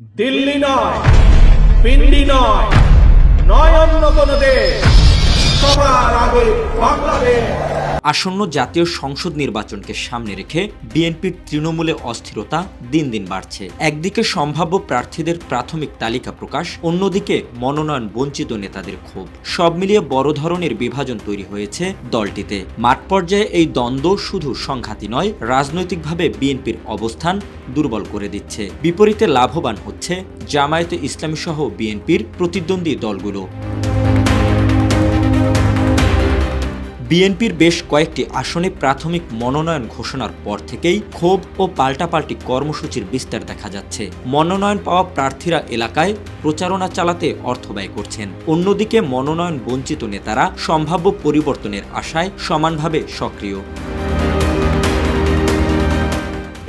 দিল্লি নয়, পিন্ডি নয়, নয় অন্য কোনো দেশ, সবার আগে বাংলাদেশ। আসন্ন জাতীয় সংসদ নির্বাচনকে সামনে রেখে বিএনপির তৃণমূলে অস্থিরতা দিন দিন বাড়ছে। একদিকে সম্ভাব্য প্রার্থীদের প্রাথমিক তালিকা প্রকাশ, অন্যদিকে মনোনয়ন বঞ্চিত নেতাদের ক্ষোভ। সব মিলিয়ে বড় ধরনের বিভাজন তৈরি হয়েছে দলটিতে। মাঠ পর্যায়ে এই দ্বন্দ্ব শুধু সংঘাতই নয়, রাজনৈতিকভাবে বিএনপির অবস্থান দুর্বল করে দিচ্ছে। বিপরীতে লাভবান হচ্ছে জামায়াতে ইসলামী সহ বিএনপির প্রতিদ্বন্দ্বী দলগুলো। বিএনপির বেশ কয়েকটি আসনে প্রাথমিক মনোনয়ন ঘোষণার পর থেকেই ক্ষোভ ও পাল্টাপাল্টি কর্মসূচির বিস্তার দেখা যাচ্ছে। মনোনয়ন পাওয়া প্রার্থীরা এলাকায় প্রচারণা চালাতে অর্থ ব্যয় করছেন। অন্যদিকে মনোনয়ন বঞ্চিত নেতারা সম্ভাব্য পরিবর্তনের আশায় সমানভাবে সক্রিয়।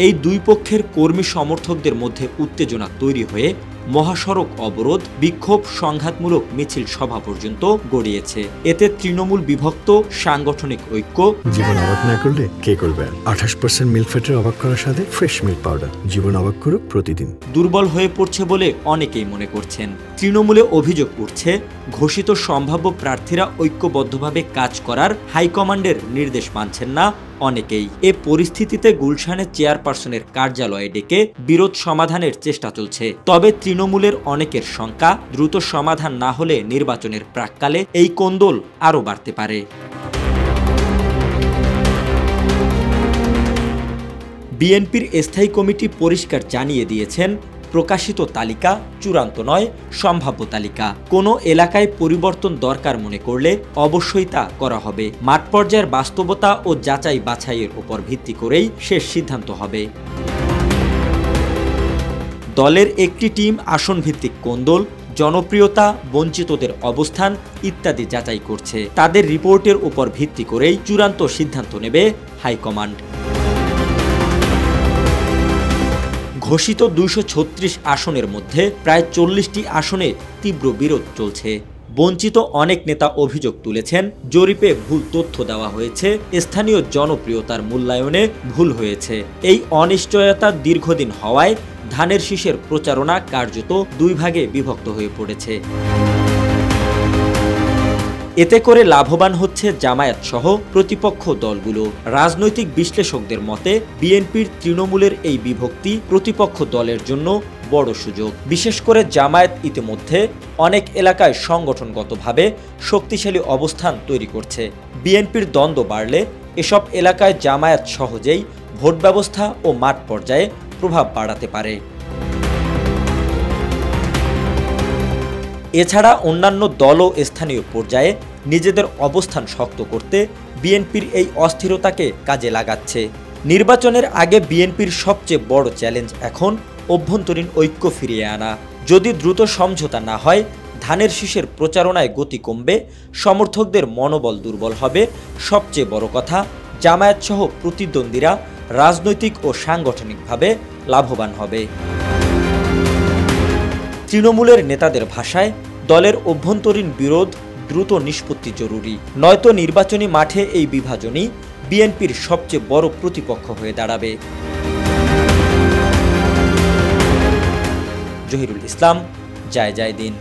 এই দুই পক্ষের কর্মী সমর্থকদের মধ্যে উত্তেজনা তৈরি হয়ে মহাসড়ক অবরোধ, বিক্ষোভ, সংঘাতমূলক মিছিল সভা পর্যন্ত গড়িয়েছে। এতে তৃণমূল বিভক্ত, সাংগঠনিক ঐক্য। জীবন অবাক না করলে কে করবে? 28% মিল্ক ফ্যাটের অবাক করার সাথে ফ্রেশ মিল্ক পাউডার। জীবন অবাক করুক প্রতিদিন। দুর্বল হয়ে পড়ছে বলে অনেকেই মনে করছেন। তৃণমূলে অভিযোগ উঠছে, ঘোষিত সম্ভাব্য প্রার্থীরা ঐক্যবদ্ধভাবে কাজ করার হাইকমান্ডের নির্দেশ মানছেন না অনেকেই। এ পরিস্থিতিতে গুলশানের চেয়ারপারসনের কার্যালয়ে ডেকে বিরোধ সমাধানের চেষ্টা চলছে। তবে তৃণমূলের অনেকের শঙ্কা, দ্রুত সমাধান না হলে নির্বাচনের প্রাক্কালে এই কোন্দল আরও বাড়তে পারে। বিএনপির স্থায়ী কমিটি পরিষ্কার জানিয়ে দিয়েছেন, প্রকাশিত তালিকা চূড়ান্ত নয়, সম্ভাব্য তালিকা। কোনো এলাকায় পরিবর্তন দরকার মনে করলে অবশ্যই তা করা হবে। মাঠ পর্যায়ের বাস্তবতা ও যাচাই বাছাইয়ের উপর ভিত্তি করেই শেষ সিদ্ধান্ত হবে। দলের একটি টিম আসন ভিত্তিক কোন্দল, জনপ্রিয়তা, বঞ্চিতদের অবস্থান ইত্যাদি যাচাই করছে। তাদের রিপোর্টের উপর ভিত্তি করেই চূড়ান্ত সিদ্ধান্ত নেবে হাইকমান্ড। ঘোষিত 236 আসনের মধ্যে প্রায় 40টি আসনে তীব্র বিরোধ চলছে। বঞ্চিত অনেক নেতা অভিযোগ তুলেছেন, জরিপে ভুল তথ্য দেওয়া হয়েছে, স্থানীয় জনপ্রিয়তার মূল্যায়নে ভুল হয়েছে। এই অনিশ্চয়তা দীর্ঘদিন হওয়ায় ধানের শীষের প্রচারণা কার্যত দুই ভাগে বিভক্ত হয়ে পড়েছে। এতে করে লাভবান হচ্ছে জামায়াত সহ প্রতিপক্ষ দলগুলো। রাজনৈতিক বিশ্লেষকদের মতে বিএনপির তৃণমূলের এই বিভক্তি প্রতিপক্ষ দলের জন্য বড় সুযোগ। বিশেষ করে জামায়াত ইতিমধ্যে অনেক এলাকায় সংগঠনগতভাবে শক্তিশালী অবস্থান তৈরি করছে। বিএনপির দ্বন্দ্ব বাড়লে এসব এলাকায় জামায়াত সহজেই ভোট ব্যবস্থা ও মাঠ পর্যায়ে প্রভাব বাড়াতে পারে। এছাড়া অন্যান্য দল ও স্থানীয় পর্যায়ে নিজেদের অবস্থান শক্ত করতে বিএনপির এই অস্থিরতাকে কাজে লাগাচ্ছে। নির্বাচনের আগে বিএনপির সবচেয়ে বড় চ্যালেঞ্জ এখন অভ্যন্তরীণ ঐক্য ফিরিয়ে আনা। যদি দ্রুত সমঝোতা না হয়, ধানের শীষের প্রচারণায় গতি কমবে, সমর্থকদের মনোবল দুর্বল হবে। সবচেয়ে বড় কথা, জামায়াতসহ প্রতিদ্বন্দ্বীরা রাজনৈতিক ও সাংগঠনিকভাবে লাভবান হবে। তৃণমূলের নেতাদের ভাষায় দলের অভ্যন্তরীণ বিরোধ দ্রুত নিষ্পত্তি জরুরি, নয়তো নির্বাচনী মাঠে এই বিভাজনই বিএনপির সবচেয়ে বড় প্রতিপক্ষ হয়ে দাঁড়াবে। জহিরুল ইসলাম, জয় জয় দিন।